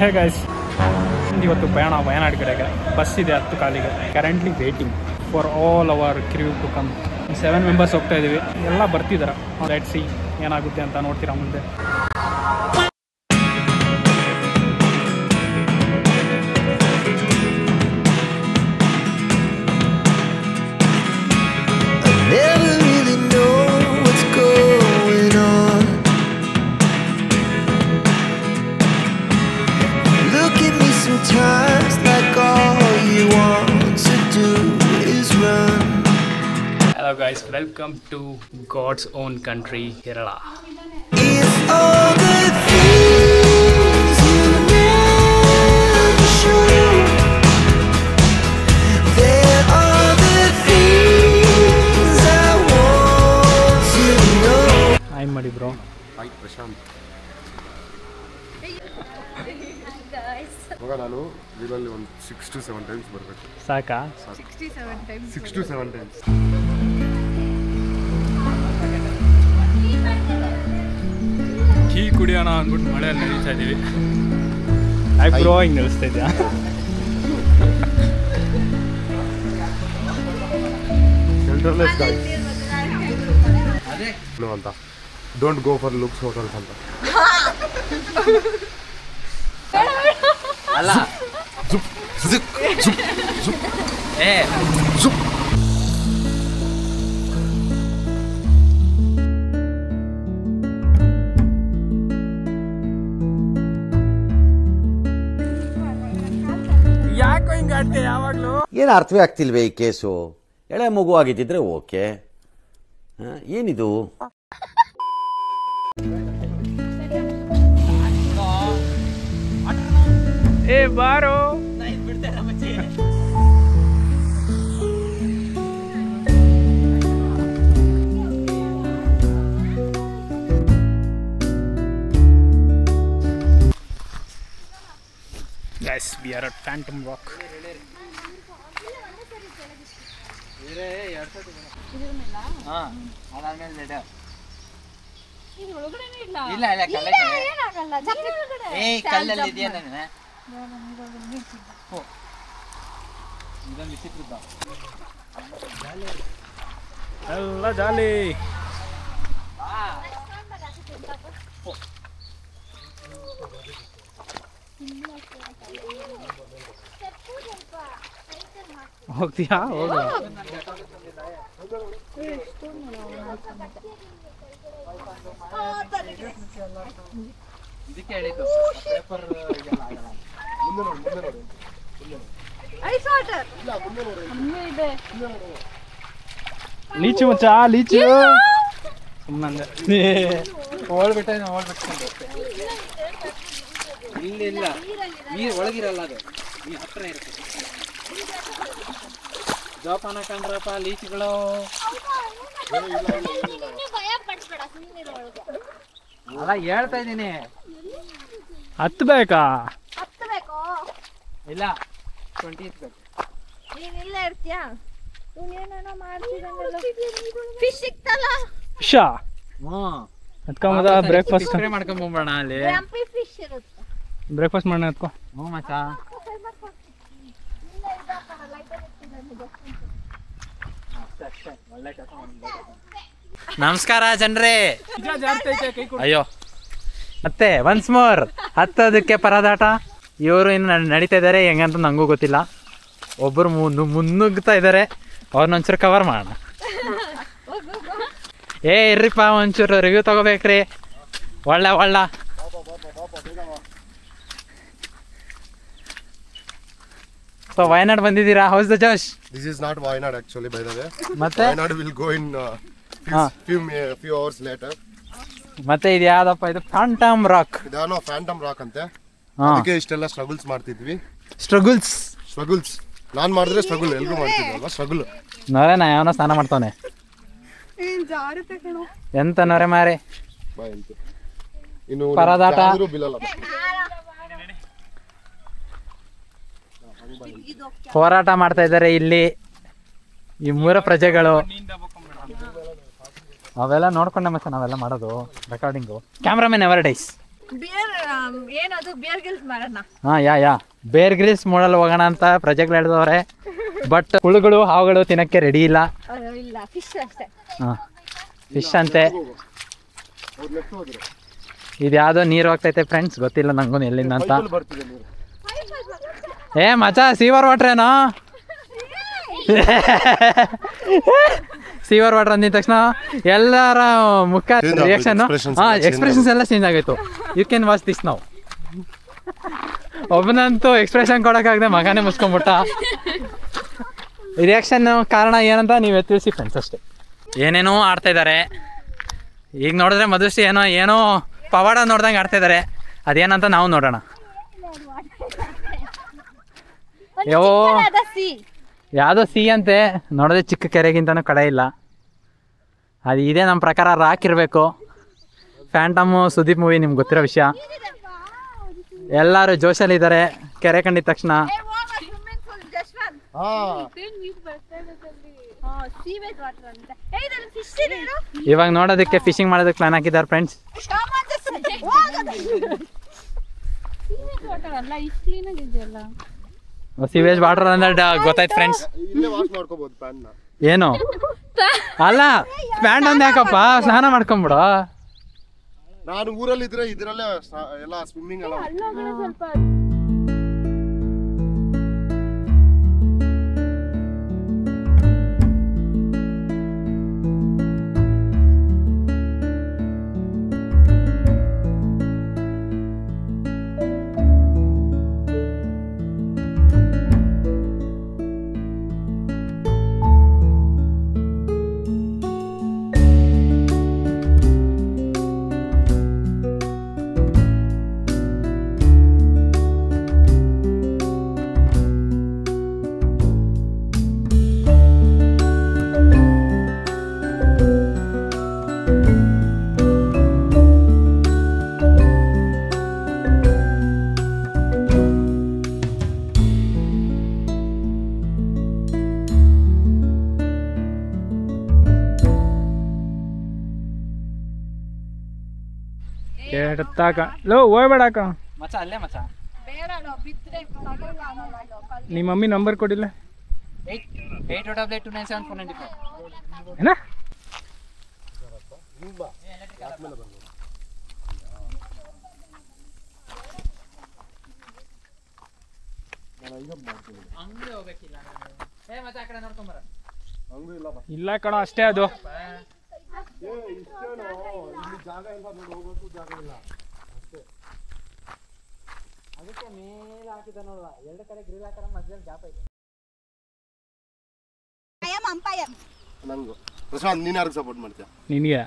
Hey guys, ಇವತ್ತು ಪ್ರಯಾಣ ವಯನಾಡ್ ಕಡೆಗೆ. ಬಸ್ ಇದೆ 10 ಕಾಲಿಗೆ. Currently waiting for all our crew to come. 7 members ಹೋಗ್ತಾ ಇದ್ದೀವಿ. ಎಲ್ಲ ಬರ್ತಿದ್ದಾರೆ. ಲೆಟ್ಸ್ ಸಿ ಏನಾಗುತ್ತೆ ಅಂತ ನೋಡ್ತೀರಾ ಮುಂದೆ. Hello guys, welcome to God's own country, Kerala. If all the things you never show, there are the things I want to know. Hi Madi bro. Hi Prashant. ಮಗ ನಾನು ಇದರಲ್ಲಿ ಒಂದು 6 to 7 ಟೈಮ್ಸ್ ಬರಬೇಕು. ಸಾಕಾ? 67 ಟೈಮ್ಸ್. 6 to 7 times. ಟೀ ಕುಡಿಯೋಣ ಅಂದ್ಬಿಟ್ಟು ಮಳೆಯಲ್ಲಿ ನಡೀತಾ ಇದ್ದೀವಿ. ಯಾಕೆ ಬ್ರೋ ಹಿಂಗೆ ನಿಲ್ಲಿಸ್ತಾ ಇದೆಯಾ? ಸೆಂಟ್ರಲೆಸ್ ಗಾಯ್ಸ್ ಅಂತ don't go for looks hotels ಅಂತ. ಅಲ್ಲ ಯಾಕೋ ಹಿಂಗೆ ಆಡ್ತೀಯ ಯಾವಾಗಲೂ? ಏನು ಅರ್ಥವೇ ಆಗ್ತಿಲ್ವೇ ಈ ಕೇಸು? ಎಳೆ ಮಗು ಆಗಿದ್ದಿದ್ರೆ ಓಕೆ, ಏನಿದು? ಏ ಬಾರೋ. Guys, we are at Phantom Rock. ಎಲ್ಲ ಜಾಲಿ. ಹೋಗ್ತೀಯಾ? ಹೋಗ. ಇದಕ್ಕೆ ಹೇಳಿದ್ದು ಪೇಪರ್ ಲೀಚು ಮಚ್ಚ, ಲೀಚು. ಸುಮ್ಮನೆ ಹೋಗ್ಬಿಟ್ಟೆ ಇಲ್ಲ ನೀರು ಒಳಗಿರಲ್ಲ, ಅದು ನೀ ಹತ್ರ ಇರುತ್ತೆ. ಜೋಪಾನ ಕಂಡ್ರಪ್ಪ ಲೀಚುಗಳು. ಅಲ್ಲ ಹೇಳ್ತಾ ಇದ್ದೀನಿ. ಹತ್ಬೇಕಾ? ಇಲ್ಲ 20 ಬೇಕು. ನೀನಿಲ್ಲ ಇರ್ತೀಯಾ? ನೀನೇನೋ ಮಾಡ್ತಿದ್ದಂಗೆಲ್ಲ ಫಿಶ್ ಸಿಕ್ತಲ್ಲ. ಫಿಶಾ? ಹತ್ಕೊಂಬದ. ಬ್ರೇಕ್ಫಾಸ್ಟ್ ಮಾಡ್ಕೊಂಬೋಣ ಅಲ್ಲಿ. ರಂಪಿ ಫಿಶ್ ಇರುತ್ತೆ. ಬ್ರೇಕ್ಫಾಸ್ಟ್ ಮಾಡೋಣ ಹತ್ಕೊ. ಹ್ಞೂ ಮಚ್ಚ. ನಮಸ್ಕಾರ ಜನರೇ. ಅಯ್ಯೋ ಮತ್ತೆ ಒನ್ಸ್ ಮೋರ್ ಹತ್ತೋದಕ್ಕೆ ಪರದಾಟ. ಇವರು ಇನ್ನು ನಡೀತಾ ಇದ್ದಾರೆ ಹೆಂಗಂತ ನಂಗೂ ಗೊತ್ತಿಲ್ಲ. ಒಬ್ಬರು ಮುನ್ನುಗ್ತಾ ಇದ್ದಾರೆ, ಅವ್ರನ್ನೊಂಚೂರು ಕವರ್ ಮಾಡೋಣ. ಇರ್ರಿಪ್ಪ ಒಂಚೂರು ರಿವ್ಯೂ ತಗೋಬೇಕ್ರಿ. ಒಳ್ಳೆ ಸೊ ವಯನಾಡ್ ಬಂದಿದ್ದೀರಾ? House the Josh? This is not Wayanad actually, by the way. ಮತ್ತೆ Wayanad will go in few hours later. ಮತ್ತೆ ಇದು ಯಾವ್ದಪ್ಪ? ಇದು ಫ್ಯಾಂಟಮ್ ರಾಕ್. ಇದಾನೋ ಫ್ಯಾಂಟಮ್ ರಾಕ್ ಅಂತೆ. ಅದಕ್ಕೆ ಇಷ್ಟೆಲ್ಲ ಸ್ಟ್ರಗಲ್ಸ್ ಮಾಡ್ತಿದ್ವಿ. ಸ್ಟ್ರಗಲ್ಸ್ ನಾನ್ ಮಾಡಿದ್ರೆ ಸ್ಟ್ರಗಲ್, ಎಲ್ರು ಮಾಡ್ತಿದ್ವಲ್ವಾ ಸ್ಟ್ರಗಲ್. ನೋರೆ ನಾ ಯಾವನೋ ಸ್ನಾನ ಮಾಡ್ತಾನೆ. ಎಂತ ನೋರೆ ಮಾರೆ ಇನ್ನು ಪರದಾಟ. ಹೋರಾಟ ಮಾಡ್ತಾ ಇದ್ದಾರೆ ಇಲ್ಲಿ ಈ ಮೂರ ಪ್ರಜೆಗಳು. ಅವೆಲ್ಲ ನೋಡ್ಕೊಂಡೆ ಮತ್ತೆ ನಾವೆಲ್ಲ ಮಾಡೋದು recording. Cameraman ever dies. Bear ಏನದು ಬಿಯರ್ ಗಿಲ್ಸ್ ಮಾಡೋಣ. ಯಾ ಬೇರ್ ಗ್ರಿಲ್ಸ್ ಮಾಡಲ್ ಹೋಗೋಣ ಅಂತ ಪ್ರಜೆಗಳು ಹೇಳಿದವ್ರೆ. ಬಟ್ ಹುಳುಗಳು ಹಾವುಗಳು ತಿನ್ನಕ್ಕೆ ರೆಡಿ ಇಲ್ಲ. ಇಲ್ಲ ಫಿಶ್ ಅಷ್ಟೇ. ಫಿಶ್ ಅಂತೆ. ಇದ್ಯಾವುದೋ ನೀರು ಹೋಗ್ತೈತೆ ಫ್ರೆಂಡ್ಸ್, ಗೊತ್ತಿಲ್ಲ ನಂಗೂ ಎಲ್ಲಿಂದ ಅಂತ. ಮಚ ಸೀವರ್ ವಾಟ್ರ್ ಏನೋ. ಸೀವರ್ ವಾಟರ್ ಅಂದಿದ ತಕ್ಷಣ ಎಲ್ಲರ ಮುಖ ರಿಯಾಕ್ಷನ್ ಎಕ್ಸ್ಪ್ರೆಷನ್ಸ್ ಎಲ್ಲ ಚೇಂಜ್ ಆಗೋಯ್ತು. ಯು ಕ್ಯಾನ್ ವಾಚ್ ದಿಸ್ ನಾವು. ಒಬ್ಬನಂತೂ ಎಕ್ಸ್ಪ್ರೆಷನ್ ಕೊಡೋಕ್ಕಾಗದೆ ಮಗನೇ ಮುಸ್ಕೊಂಡ್ಬಿಟ್ಟ. ರಿಯಾಕ್ಷನ್ ಕಾರಣ ಏನಂತ ನೀವೇ ತಿಳಿಸಿ ಫ್ರೆಂಡ್ಸ್ ಅಷ್ಟೇ. ಏನೇನೋ ಆಡ್ತಾ ಇದ್ದಾರೆ. ಈಗ ನೋಡಿದ್ರೆ ಮಧುಶ್ರೀ ಏನೋ ಪವಾಡ ನೋಡ್ದಂಗೆ ಆಡ್ತಾ ಇದ್ದಾರೆ. ಅದೇನಂತ ನಾವು ನೋಡೋಣ. ಯಾವುದೋ ಸಿ ಅಂತೆ. ನೋಡಿದ್ರೆ ಚಿಕ್ಕ ಕೆರೆಗಿಂತನೂ ಕಡೆ ಇಲ್ಲ. ಅದು ಇದೇ ನಮ್ಮ ಪ್ರಕಾರ ರಾಕ್ ಇರಬೇಕು. ಫ್ಯಾಂಟಮು ಸುದೀಪ್ ಮೂವಿ ನಿಮ್ಗೆ ಗೊತ್ತಿರೋ ವಿಷಯ. ಎಲ್ಲರೂ ಜೋಶಲ್ಲಿದ್ದಾರೆ ಕೆರೆ ಕಂಡಿದ ತಕ್ಷಣ. ಇವಾಗ ನೋಡೋದಕ್ಕೆ ಫಿಶಿಂಗ್ ಮಾಡೋದಕ್ಕೆ ಪ್ಲಾನ್ ಹಾಕಿದ್ದಾರೆ ಫ್ರೆಂಡ್ಸ್. ಸೀವೇಜ್ ವಾಟರ್ ಅಂದ್ರೆ ಗೊತ್ತಾಯ್ತು ಫ್ರೆಂಡ್ಸ್. ಏನು ಅಲ್ಲ ಪ್ಯಾಂಟ್ ಒಂದ್ ಯಾಕಪ್ಪ, ಸ್ನಾನ ಮಾಡ್ಕೊಂಬಿಡು. ನಾನು ಊರಲ್ಲಿ ಇದ್ರೆ ಇದ್ರಲ್ಲೇ ಎಲ್ಲ ಸ್ವಿಮ್ಮಿಂಗ್ ಎಲ್ಲ. ಹೋಗ್ಬೇಡಕ್ಕ ಮಚ್ಚ, ಅಲ್ಲೇ ಮಚ್ಚ. ನಿಮ್ಮ ಮಮ್ಮಿ ನಂಬರ್ ಕೊಡಿಲ್ಲ. 8288297495 ಏನ ಇಲ್ಲ ಕಣ ಅಷ್ಟೇ ಅದು. ಅದಕ್ಕೆ ಮೇಲೆ ಹಾಕಿದ ನೋಡುವ, ಎರಡು ಕಡೆ ಗ್ರಿಲ್ ಹಾಕರ ಮಧ್ಯದಲ್ಲಿ ಗ್ಯಾಪ್ ಐತೆ. ನಂಗು ಪ್ರಶಾಂತ್, ನೀನು ಯಾರಿಗೆ ಸಪೋರ್ಟ್ ಮಾಡ್ತೀಯ? ನಿನಗೆ.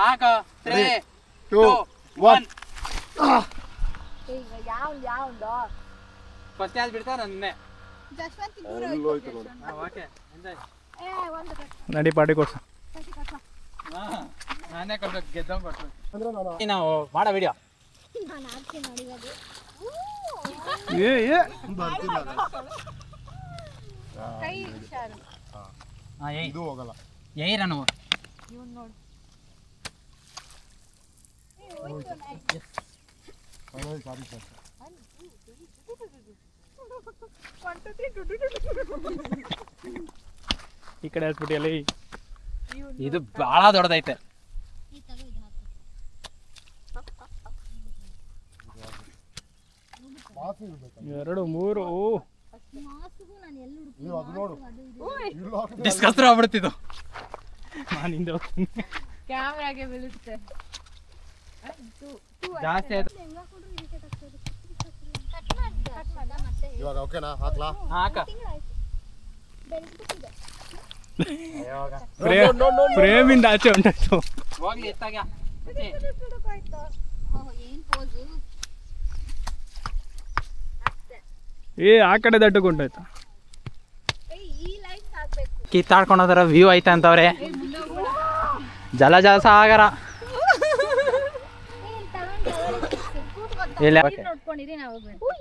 ಹಾಕ 3 2 1. ಫಸ್ಟ್ ಯಾವ್ದು ಬಿಡ್ತಾ ನನ್ನೆ. ನಡಿ ಪಾರ್ಟಿ ಕೊಡ್ಸ. ನಾನೇ ಕೊಡ್ಬೇಕು, ಗೆದ್ದವ್ ಕೊಡ್ಬೇಕು. ನಾವು ಮಾಡೋ ವಿಡಿಯೋ ಇದು ಹೋಗಲ್ಲ. ಏರನು ಈ ಕಡೆ ಹಾಕ್ಬಿಟ್ಟಿಯಲ್ಲಿ. ಇದು ಬಹಳ ದೊಡ್ಡದೈತೆ. ಎರಡು ಮೂರು ಡಿಸ್ಕಸ್ ಆಗ್ಬಿಡ್ತಿದ್ದು. ನಾನಿಂದ ಕ್ಯಾಮ್ರಾಗೆ ಬೀಳುತ್ತೆ ಜಾಸ್ತಿ ಆಯ್ತು. ಇವಾಗ ಓಕೆನಾ? ಹಾಕ್ಲಾ? ಹಾಕ. ಪ್ರೇಮಿಂದ ಆಚೆ ಉಂಟಾಯ್ತು. ಹೋಗ್ಲಿ ಎತ್ತಾಗ. ಆ ಕಡೆ ದಡ್ಡಕ್ಕೆ ಉಂಟಾಯ್ತು. ಕಿತ್ತಾಡ್ಕೊಂಡೋದ್ರ ವ್ಯೂ ಐತೆ ಅಂತವ್ರೆ. ಜಲ ಸಾಗರ.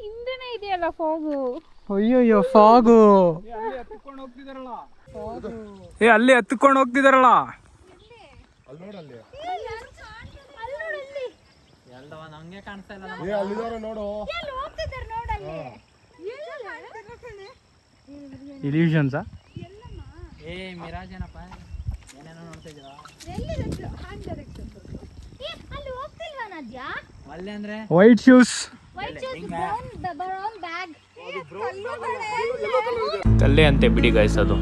ಹಿಂದೆನೇ ಇದೆಯಲ್ಲ ಫಾಗು. ಅಯ್ಯೋ ಫಾಗು. ಅಲ್ಲಿ ಹತ್ಕೊಂಡು ಹೋಗ್ತಿದಾರಲ್ಲ. ಅಲ್ದವ ನಂಗೆ ಕಾಣಿಸ್ತಾ ಇಲ್ಲ ಏ ಅಲ್ಲಿದಾರೆ ನೋಡು. ಎಲ್ಲಿ ಹೋಗ್ತಿದ್ದಾರೆ ನೋಡಲ್ಲಿ. ಇಲ್ಯೂಷನ್ಸಾ? ಏ ಮಿರಾಜ್ ಏನಪ್ಪ ಏನೇನೋ ನೋಡ್ತಾ ಇದ್ದೀರಾ? ಅಲ್ಲಿ ಹೋಗ್ತಿಲ್ವಾ ನದ್ಯಾ? ಅಲ್ಲೇ ಅಂದ್ರೆ white shoes, white shoes, brown bag. ಕಲ್ಲೇ ಅಂತೆ ಬಿಡಿ ಗೈಸ್ ಅದು.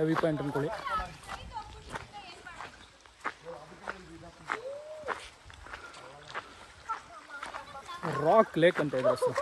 ವ್ಯೂ ಪಾಯಿಂಟ್ ಅನ್ಕೊಳ್ಳಿ. ರಾಕ್ ಲೇಕ್ ಅಂತ ಇದೆ ಸರ್.